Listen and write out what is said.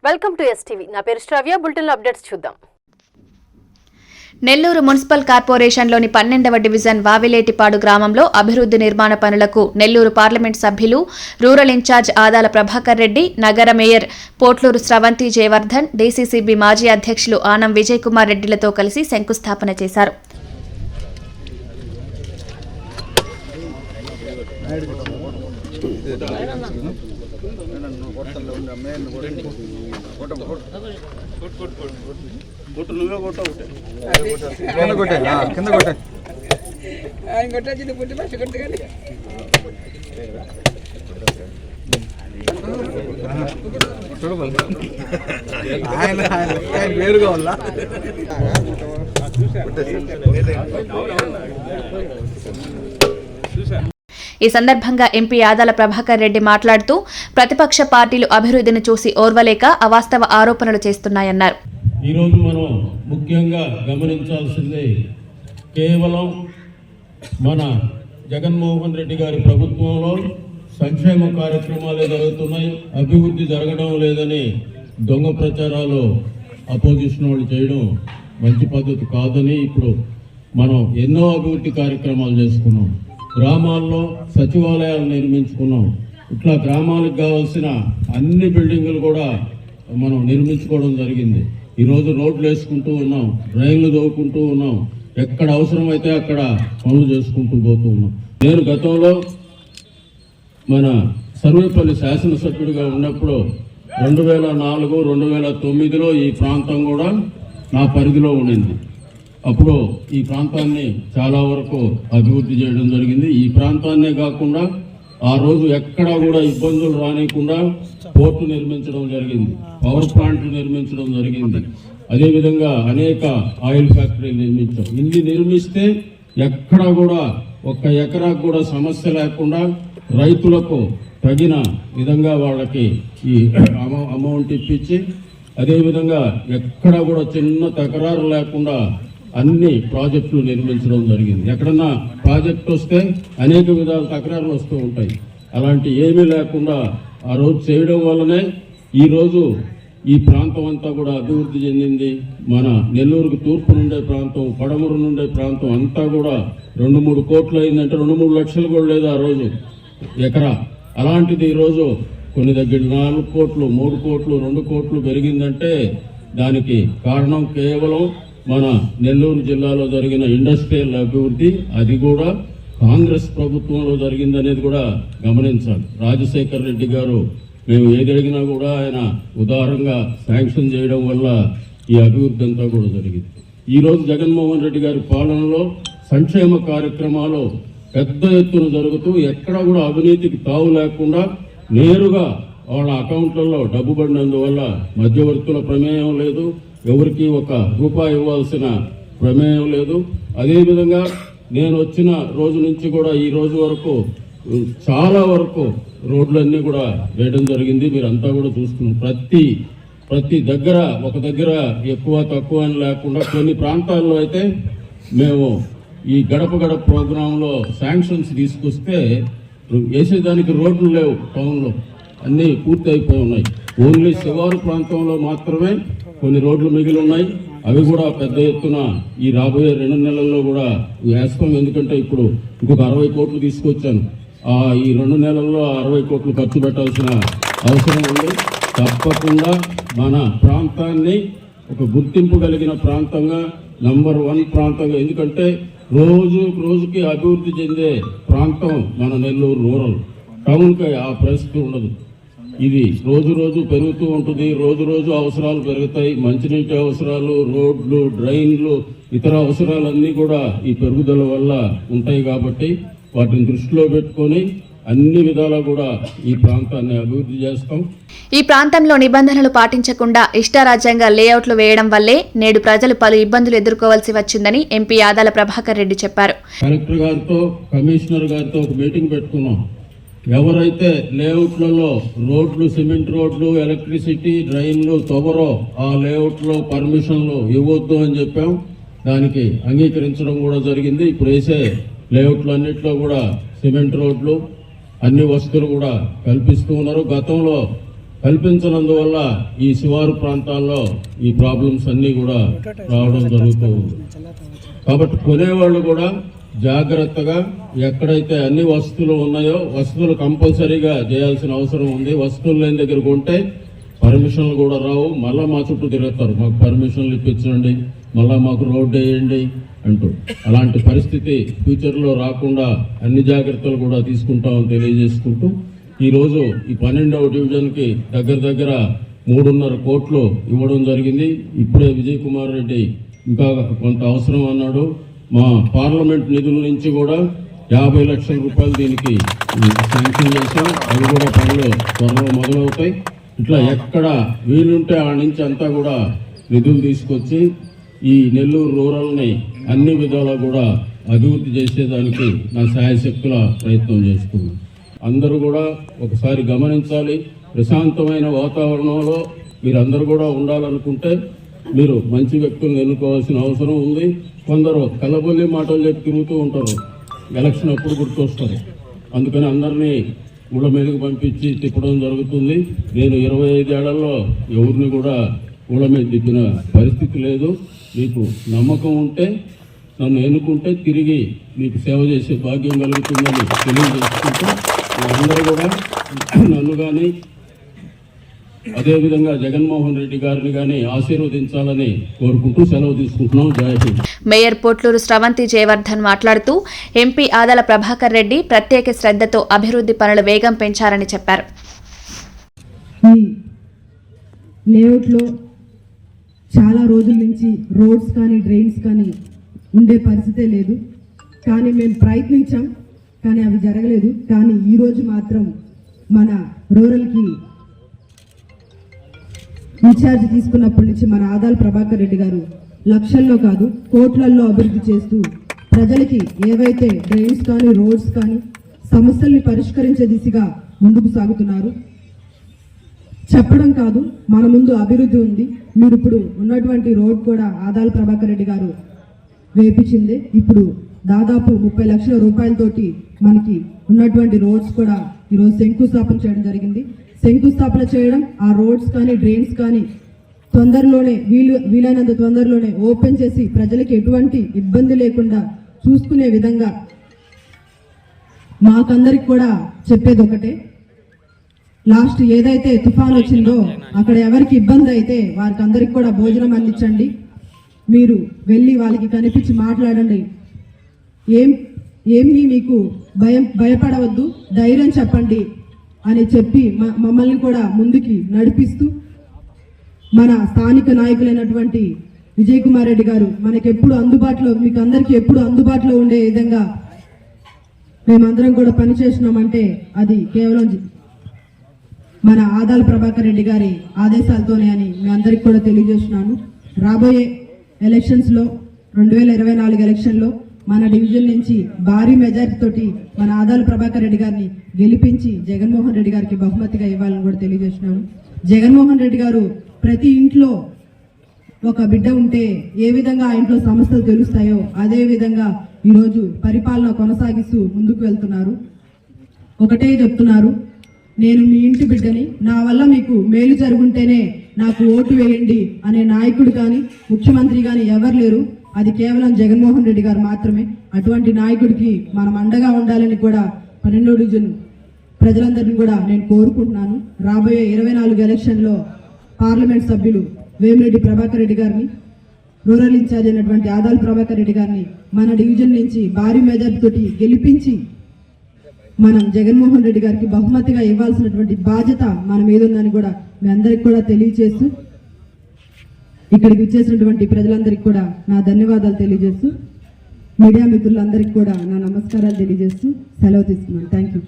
Welcome to STV. నా పేరు శ్రావ్య. Bulletin updates చూద్దాం. నెల్లూరు మున్సిపల్ కార్పొరేషన్లోని 12వ డివిజన్ వావిలేటిపాడు గ్రామంలో అభివృద్ధి నిర్మాణ పనులకు నెల్లూరు పార్లమెంట్ సభ్యులు, రూరల్ ఇన్ఛార్జ్ ఆదాల ప్రభాకర్ రెడ్డి, నగర మేయర్ పోట్లూరు స్రవంతి జయవర్ధన్, డీసీసీబీ మాజీ అధ్యక్షులు ఆనం విజయ్ కుమార్ రెడ్డిలతో కలిసి శంకుస్థాపన చేశారు. వేరుగా వల్ల ఈ సందర్భంగా ఎంపీ ఆదాల ప్రభాకర్ రెడ్డి మాట్లాడుతూ ప్రతిపక్ష పార్టీలు అభివృద్ధిని చూసి ఓర్వలేక అవాస్తవ ఆరోపణలు చేస్తున్నాయన్నారు. ఈరోజు మనం ముఖ్యంగా గమనించాల్సింది కేవలం మన జగన్మోహన్ రెడ్డి గారి ప్రభుత్వంలో సంక్షేమ కార్యక్రమాలే జరుగుతున్నాయి, అభివృద్ధి జరగడం లేదని దొంగ ప్రచారాలు అపోజిషన్ వాళ్ళు చేయడం మంచి పద్ధతి కాదని ఇప్పుడు మనం ఎన్నో అభివృద్ధి కార్యక్రమాలు చేసుకున్నాం. గ్రామాల్లో సచివాలయాలు నిర్మించుకున్నాం. ఇట్లా గ్రామాలకు కావాల్సిన అన్ని బిల్డింగులు కూడా మనం నిర్మించుకోవడం జరిగింది. ఈరోజు రోడ్లు వేసుకుంటూ ఉన్నాం, డ్రైన్లు తవ్వుకుంటూ ఉన్నాం, ఎక్కడ అవసరమైతే అక్కడ పనులు చేసుకుంటూ పోతూ ఉన్నాం. నేను గతంలో మన సర్వేపల్లి శాసనసభ్యుడిగా ఉన్నప్పుడు 2004, 2009లో ఈ ప్రాంతం కూడా నా పరిధిలో ఉండింది. అప్పుడు ఈ ప్రాంతాన్ని చాలా వరకు అభివృద్ధి చేయడం జరిగింది. ఈ ప్రాంతాన్నే కాకుండా ఆ రోజు ఎక్కడా కూడా ఇబ్బందులు రానియకుండా పోర్టు నిర్మించడం జరిగింది, పవర్ ప్లాంట్లు నిర్మించడం జరిగింది. అదేవిధంగా అనేక ఆయిల్ ఫ్యాక్టరీలు నిర్మించాం. ఇన్ని నిర్మిస్తే ఎక్కడా కూడా ఒక్క ఎకరాకు కూడా సమస్య లేకుండా రైతులకు తగిన విధంగా వాళ్ళకి ఈ అమౌంట్ ఇప్పించి, అదేవిధంగా ఎక్కడా కూడా చిన్న తకరారు లేకుండా అన్ని ప్రాజెక్టులు నిర్మించడం జరిగింది. ఎక్కడన్నా ప్రాజెక్ట్ వస్తే అనేక విధాల తకరారులు వస్తూ ఉంటాయి. అలాంటి ఏమీ లేకుండా ఆ రోజు చేయడం వల్లనే ఈరోజు ఈ ప్రాంతం అంతా కూడా అభివృద్ధి చెందింది. మన నెల్లూరుకు తూర్పు నుండే ప్రాంతం, పడమూరు నుండే ప్రాంతం అంతా కూడా 2-3 కోట్లు అయిందంటే 2-3 లక్షలు కూడా లేదు ఆ రోజు ఎకరా. అలాంటిది ఈరోజు కొన్ని దగ్గర 4 కోట్లు, 3 కోట్లు, 2 కోట్లు పెరిగిందంటే దానికి కారణం కేవలం మన నెల్లూరు జిల్లాలో జరిగిన ఇండస్ట్రియల్ అభివృద్ధి. అది కూడా కాంగ్రెస్ ప్రభుత్వంలో జరిగిందనేది కూడా గమనించాలి. రాజశేఖర్ రెడ్డి గారు మేము ఏది అడిగినా కూడా ఆయన ఉదారంగా శాంక్షన్ చేయడం వల్ల ఈ అభివృద్ధి అంతా కూడా జరిగింది. ఈరోజు జగన్మోహన్ రెడ్డి గారి పాలనలో సంక్షేమ కార్యక్రమాలు పెద్ద ఎత్తున జరుగుతూ ఎక్కడ కూడా అవినీతికి తావు లేకుండా నేరుగా వాళ్ళ అకౌంట్లలో డబ్బు పడినందువల్ల మధ్యవర్తుల ప్రమేయం లేదు, ఎవరికి ఒక రూపాయి ఇవ్వాల్సిన ప్రమేయం లేదు. అదేవిధంగా నేను వచ్చిన రోజు నుంచి కూడా ఈ రోజు వరకు చాలా వరకు రోడ్లన్నీ కూడా వేయడం జరిగింది. మీరంతా కూడా చూస్తున్నారు. ప్రతి దగ్గర ఒక దగ్గర ఎక్కువ తక్కువ అని లేకుండా కొన్ని ప్రాంతాల్లో అయితే మేము ఈ గడప గడప ప్రోగ్రాంలో శాంక్షన్స్ తీసుకొస్తే వేసేదానికి రోడ్లు లేవు. టౌన్లో అన్నీ పూర్తి అయిపోయి ఉన్నాయి. ఓన్లీ శివారు ప్రాంతంలో మాత్రమే కొన్ని రోడ్లు మిగిలి ఉన్నాయి. అవి కూడా పెద్ద ఎత్తున ఈ రాబోయే 2 నెలల్లో కూడా వేస్తాం. ఎందుకంటే ఇప్పుడు ఇంకొక 60 కోట్లు తీసుకొచ్చాను. ఈ 2 నెలల్లో 60 కోట్లు ఖర్చు పెట్టాల్సిన అవసరం ఉంది. తప్పకుండా మన ప్రాంతాన్ని ఒక గుర్తింపు కలిగిన ప్రాంతంగా, నంబర్ 1 ప్రాంతంగా, ఎందుకంటే రోజుకి అభివృద్ధి చెందే ప్రాంతం మన నెల్లూరు రూరల్. టౌన్కి ఆ పరిస్థితి ఉండదు. ఇది రోజు పెరుగుతూ ఉంటుంది. రోజు అవసరాలు పెరుగుతాయి. మంచినీటి అవసరాలు, రోడ్లు, డ్రైన్లు, ఇతర అవసరాలన్నీ కూడా ఈ పెరుగుదల వల్ల ఉంటాయి. కాబట్టి వాటిని దృష్టిలో పెట్టుకొని అన్ని విధాలా కూడా ఈ ప్రాంతాన్ని అభివృద్ధి చేస్తాం. ఈ ప్రాంతంలో నిబంధనలు పాటించకుండా ఇష్టారాజ్యంగా లేఅవుట్లు వేయడం వల్లే నేడు ప్రజలు పలు ఇబ్బందులు ఎదుర్కోవాల్సి వచ్చిందని ఎంపీ ఆదాల ప్రభాకర్ రెడ్డి చెప్పారు. కలెక్టర్ గారితో, కమిషనర్ గారితో ఒక మీటింగ్ పెట్టుకున్నాం. ఎవరైతే లేఅవుట్లలో రోడ్లు, సిమెంట్ రోడ్లు, ఎలక్ట్రిసిటీ, డ్రైన్లు తవ్వరో ఆ లేఅవుట్లో పర్మిషన్లు ఇవ్వద్దు అని చెప్పాం. దానికి అంగీకరించడం కూడా జరిగింది. ఇప్పుడు వేసే లేఅవుట్లు అన్నింటిలో కూడా సిమెంట్ రోడ్లు, అన్ని వసతులు కూడా కల్పిస్తూ ఉన్నారు. గతంలో కల్పించనందువల్ల ఈ శివారు ప్రాంతాల్లో ఈ ప్రాబ్లమ్స్ అన్నీ కూడా రావడం జరుగుతూ ఉంది. కాబట్టి కొనేవాళ్ళు కూడా జాగ్రత్తగా ఎక్కడైతే అన్ని వసతులు ఉన్నాయో వసతులు కంపల్సరీగా చేయాల్సిన అవసరం ఉంది. వసతులు లేని దగ్గర కొంటే పర్మిషన్లు కూడా రావు, మళ్ళీ మా చుట్టూ తిరుగుతారు, మాకు పర్మిషన్లు ఇప్పించండి, మళ్ళీ మాకు రోడ్డు వేయండి అంటూ. అలాంటి పరిస్థితి ఫ్యూచర్లో రాకుండా అన్ని జాగ్రత్తలు కూడా తీసుకుంటామని తెలియజేసుకుంటూ ఈరోజు ఈ 12వ డివిజన్కి దగ్గర 3.5 కోట్లు ఇవ్వడం జరిగింది. ఇప్పుడే విజయ్ కుమార్ రెడ్డి ఇంకా కొంత అవసరం అన్నాడు. మా పార్లమెంట్ నిధుల నుంచి కూడా 50 లక్షల రూపాయలు దీనికి శాంక్షన్ చేశాం. అవి కూడా పనులు త్వరలో మొదలవుతాయి. ఇట్లా ఎక్కడ వీలుంటే ఆ నుంచి అంతా కూడా నిధులు తీసుకొచ్చి ఈ నెల్లూరు రూరల్ని అన్ని విధాలా కూడా అభివృద్ధి చేసేదానికి నా శాయశక్తుల ప్రయత్నం చేస్తున్నాను. అందరూ కూడా ఒకసారి గమనించాలి. ప్రశాంతమైన వాతావరణంలో మీరందరూ కూడా ఉండాలనుకుంటే మీరు మంచి వ్యక్తులను ఎన్నుకోవాల్సిన అవసరం ఉంది. కొందరు కలబొల్లి మాటలు చెప్పి తిరుగుతూ ఉంటారు, ఎలక్షన్ అప్పుడు గుర్తొస్తారు. అందుకని అందరినీ ఊళ్ళ మీదకి పంపించి తిప్పడం జరుగుతుంది. నేను 25 ఏళ్లలో ఎవరిని కూడా ఊళ్ళ మీద తిప్పిన పరిస్థితి లేదు. మీకు నమ్మకం ఉంటే నన్ను ఎన్నుకుంటే తిరిగి మీకు సేవ చేసే భాగ్యం కలుగుతుందని తెలియజేసుకుంటూ అందరూ కూడా నన్ను కానీ అదేవిధంగా జగన్మోహన్ రెడ్డి గారిని కానీ ఆశీర్వదించాలని కోరుకుంటూ సెలవు తీసుకుంటున్నాం. జై హింద్. మేయర్ పోట్లూరు స్రవంతి జయవర్ధన్ మాట్లాడుతూ ఎంపీ ఆదాల ప్రభాకర్ రెడ్డి ప్రత్యేక శ్రద్ధతో అభివృద్ధి పనుల వేగం పెంచారని చెప్పారు. ఈ లేఅవుట్లో చాలా రోజుల నుంచి రోడ్స్ కానీ డ్రైన్స్ కానీ ఉండే పరిస్థితే లేదు. కానీ మేము ప్రయత్నించాం, కానీ అవి జరగలేదు. కానీ ఈరోజు మాత్రం మన రూరల్కి ఇన్ఛార్జ్ తీసుకున్నప్పటి నుంచి మన ఆదాల ప్రభాకర్ రెడ్డి గారు లక్షల్లో కాదు కోట్లల్లో అభివృద్ధి చేస్తూ ప్రజలకి ఏవైతే డ్రైన్స్ కానీ రోడ్స్ కానీ సమస్యల్ని పరిష్కరించే దిశగా ముందుకు సాగుతున్నారు. చెప్పడం కాదు, మన ముందు అభివృద్ధి ఉంది. మీరు ఇప్పుడు ఉన్నటువంటి రోడ్ కూడా ఆదాల ప్రభాకర్ రెడ్డి గారు వేపించింది. ఇప్పుడు దాదాపు 30 లక్షల రూపాయలతోటి మనకి ఉన్నటువంటి రోడ్స్ కూడా ఈరోజు శంకుస్థాపన చేయడం జరిగింది. శంకుస్థాపన చేయడం, ఆ రోడ్స్ కానీ డ్రైన్స్ కానీ తొందరలోనే వీలైనంత తొందరలోనే ఓపెన్ చేసి ప్రజలకి ఎటువంటి ఇబ్బంది లేకుండా చూసుకునే విధంగా మాకందరికి కూడా చెప్పేది ఒకటే, లాస్ట్ ఏదైతే తుఫాన్ వచ్చిందో అక్కడ ఎవరికి ఇబ్బంది అయితే వారికి అందరికి కూడా భోజనం అందించండి. మీరు వెళ్ళి వాళ్ళకి కనిపించి మాట్లాడండి. ఏమీ మీకు భయపడవద్దు, ధైర్యం చెప్పండి అని చెప్పి మమ్మల్ని కూడా ముందుకి నడిపిస్తూ మన స్థానిక నాయకులైనటువంటి విజయ్ కుమార్ రెడ్డి గారు మనకి ఎప్పుడు అందుబాటులో, మీకు అందరికీ ఎప్పుడు అందుబాటులో ఉండే విధంగా మేమందరం కూడా పనిచేస్తున్నామంటే అది కేవలం మన ఆదాల ప్రభాకర్ రెడ్డి గారి ఆదేశాలతోనే అని మీ అందరికి కూడా తెలియజేస్తున్నాను. రాబోయే ఎలక్షన్స్లో 2024 ఎలక్షన్లో మన డివిజన్ నుంచి భారీ మెజారిటీ తోటి మన ఆదాల ప్రభాకర్ రెడ్డి గారిని గెలిపించి జగన్మోహన్ రెడ్డి గారికి బహుమతిగా ఇవ్వాలని కూడా తెలియజేస్తున్నాను. జగన్మోహన్ రెడ్డి గారు ప్రతి ఇంట్లో ఒక బిడ్డ ఉంటే ఏ విధంగా ఆ ఇంట్లో సమస్యలు తెలుస్తాయో అదే విధంగా ఈరోజు పరిపాలన కొనసాగిస్తూ ముందుకు వెళ్తున్నారు. ఒకటే చెప్తున్నారు, నేను మీ ఇంటి బిడ్డని, నా వల్ల మీకు మేలు జరుగుంటేనే నాకు ఓటు వేయండి అనే నాయకుడు కానీ ముఖ్యమంత్రి కానీ ఎవరు లేరు. అది కేవలం జగన్మోహన్ రెడ్డి గారు మాత్రమే. అటువంటి నాయకుడికి మనం అండగా ఉండాలని కూడా 12వ డివిజన్ ప్రజలందరినీ కూడా నేను కోరుకుంటున్నాను. రాబోయే 24 ఎలక్షన్లో పార్లమెంట్ సభ్యులు వేమిరెడ్డి ప్రభాకర్ రెడ్డి గారిని, రూరల్ ఇన్ఛార్జ్ అయినటువంటి ఆదాల ప్రభాకర్ రెడ్డి గారిని మన డివిజన్ నుంచి భారీ మెజార్టీ తోటి గెలిపించి మనం జగన్మోహన్ రెడ్డి గారికి బహుమతిగా ఇవ్వాల్సినటువంటి బాధ్యత మన మీద ఉందని కూడా మీ అందరికి కూడా తెలియజేస్తూ ఇక్కడికి ఇచ్చేసినటువంటి ప్రజలందరికీ కూడా నా ధన్యవాదాలు తెలియజేస్తూ మీడియా మిత్రులందరికీ కూడా నా నమస్కారాలు తెలియజేస్తూ సెలవు తీసుకున్నాను. Thank you.